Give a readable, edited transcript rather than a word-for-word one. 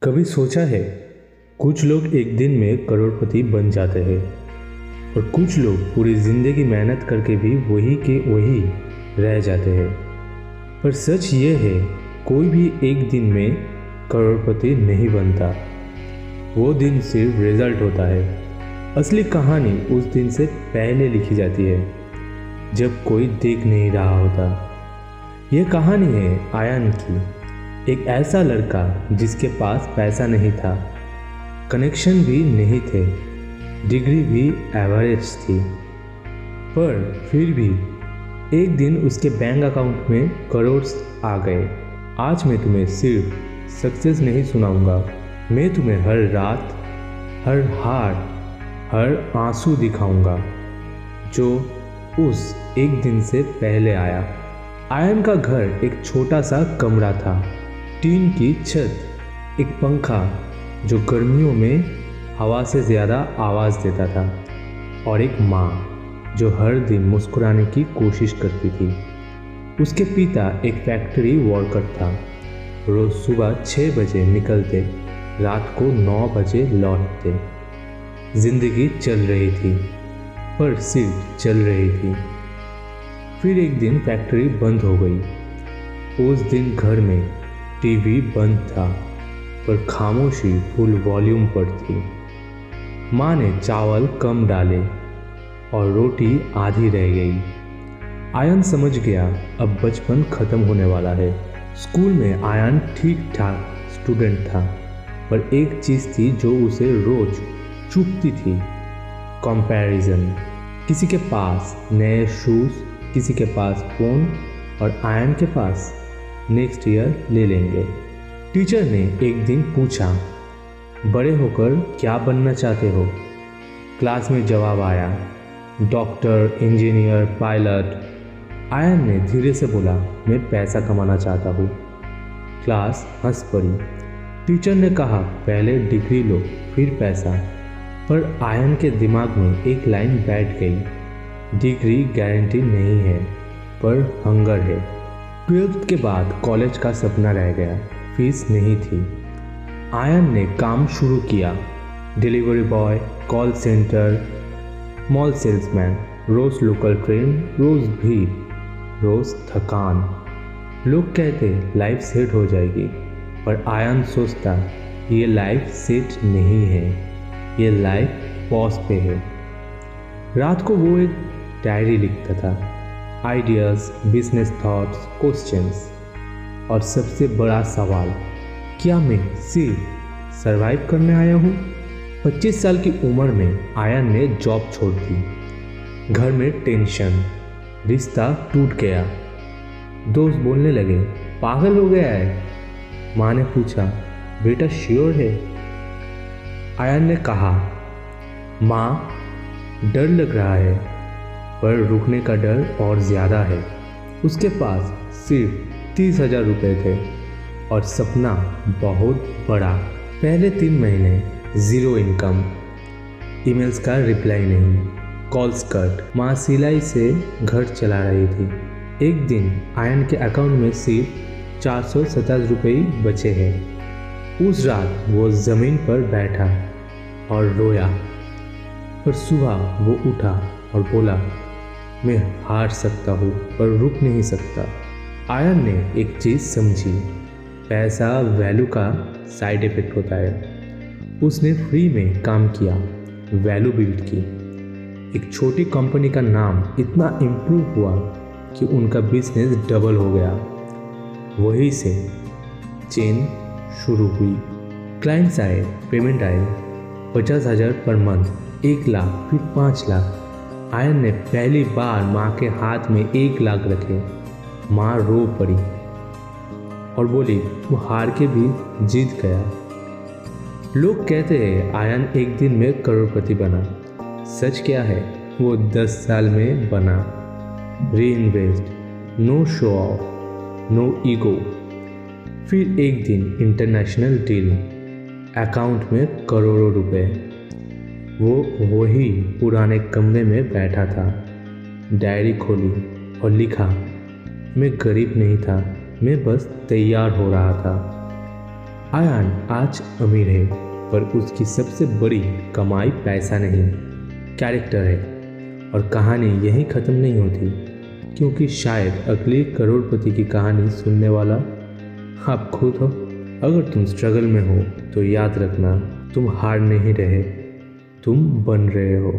कभी सोचा है कुछ लोग एक दिन में करोड़पति बन जाते हैं और कुछ लोग पूरी जिंदगी मेहनत करके भी वही के वही रह जाते हैं। पर सच ये है, कोई भी एक दिन में करोड़पति नहीं बनता। वो दिन सिर्फ रिजल्ट होता है। असली कहानी उस दिन से पहले लिखी जाती है जब कोई देख नहीं रहा होता। यह कहानी है आयन की, एक ऐसा लड़का जिसके पास पैसा नहीं था, कनेक्शन भी नहीं थे, डिग्री भी एवरेज थी, पर फिर भी एक दिन उसके बैंक अकाउंट में करोड़ आ गए। आज मैं तुम्हें सिर्फ सक्सेस नहीं सुनाऊंगा, मैं तुम्हें हर रात, हर हार, हर आंसू दिखाऊंगा जो उस एक दिन से पहले आया। आयन का घर एक छोटा सा कमरा था, टीन की छत, एक पंखा जो गर्मियों में हवा से ज़्यादा आवाज़ देता था और एक माँ जो हर दिन मुस्कुराने की कोशिश करती थी। उसके पिता एक फैक्ट्री वर्कर था, रोज़ सुबह 6 बजे निकलते, रात को 9 बजे लौटते। जिंदगी चल रही थी, पर सिर्फ चल रही थी। फिर एक दिन फैक्ट्री बंद हो गई। उस दिन घर में टीवी बंद था, पर खामोशी फुल वॉल्यूम पर थी। माँ ने चावल कम डाले और रोटी आधी रह गई। आयन समझ गया अब बचपन खत्म होने वाला है। स्कूल में आयन ठीक ठाक स्टूडेंट था, पर एक चीज़ थी जो उसे रोज चुभती थी, कंपैरिजन। किसी के पास नए शूज़, किसी के पास फ़ोन और आयन के पास नेक्स्ट ईयर ले लेंगे। टीचर ने एक दिन पूछा, बड़े होकर क्या बनना चाहते हो? क्लास में जवाब आया, डॉक्टर, इंजीनियर, पायलट। आयन ने धीरे से बोला, मैं पैसा कमाना चाहता हूँ। क्लास हंस पड़ी। टीचर ने कहा, पहले डिग्री लो फिर पैसा। पर आयन के दिमाग में एक लाइन बैठ गई, डिग्री गारंटी नहीं है, पर हंगर है। 12th के बाद कॉलेज का सपना रह गया, फीस नहीं थी। आयन ने काम शुरू किया, delivery boy, call center, mall salesman. रोज़ लोकल ट्रेन, रोज़ भीड़, रोज़ थकान। लोग कहते लाइफ सेट हो जाएगी, पर आयन सोचता ये लाइफ सेट नहीं है, ये लाइफ पॉज पे है। रात को वो एक डायरी लिखता था, आइडियाज़, बिजनेस थॉट्स, क्वेश्चंस। और सबसे बड़ा सवाल, क्या मैं सिर्फ सरवाइव करने आया हूँ? 25 साल की उम्र में आयन ने जॉब छोड़ दी। घर में टेंशन, रिश्ता टूट गया। दोस्त बोलने लगे, पागल हो गया है। माँ ने पूछा, बेटा श्योर है? आयन ने कहा, माँ डर लग रहा है, पर रुकने का डर और ज़्यादा है। उसके पास सिर्फ 30,000 रुपये थे और सपना बहुत बड़ा। पहले 3 महीने ज़ीरो इनकम, ईमेल्स का रिप्लाई नहीं, कॉल्स कट। माँ सिलाई से घर चला रही थी। एक दिन आयन के अकाउंट में सिर्फ 427 रुपये बचे हैं। उस रात वो ज़मीन पर बैठा और रोया। पर सुबह वो उठा और बोला, मैं हार सकता हूँ पर रुक नहीं सकता। आयन ने एक चीज़ समझी, पैसा वैल्यू का साइड इफ़ेक्ट होता है। उसने फ्री में काम किया, वैल्यू बिल्ड की। एक छोटी कंपनी का नाम इतना इम्प्रूव हुआ कि उनका बिजनेस डबल हो गया। वहीं से चेन शुरू हुई। क्लाइंट्स आए, पेमेंट आए, 50,000 पर मंथ, 1 लाख, फिर 5 लाख। आयन ने पहली बार माँ के हाथ में 1 लाख रखे। माँ रो पड़ी और बोली, वो हार के भी जीत गया। लोग कहते हैं आयन एक दिन में करोड़पति बना। सच क्या है, वो 10 साल में बना। Reinvest, no show off, no ego. फिर एक दिन इंटरनेशनल डील, अकाउंट में करोड़ों रुपए। वो वही पुराने कमरे में बैठा था, डायरी खोली और लिखा, मैं गरीब नहीं था, मैं बस तैयार हो रहा था। आयान आज अमीर है, पर उसकी सबसे बड़ी कमाई पैसा नहीं, कैरेक्टर है। और कहानी यहीं ख़त्म नहीं होती, क्योंकि शायद अगली करोड़पति की कहानी सुनने वाला आप खुद हो। अगर तुम स्ट्रगल में हो तो याद रखना, तुम हार नहीं रहे, तुम बन रहे हो।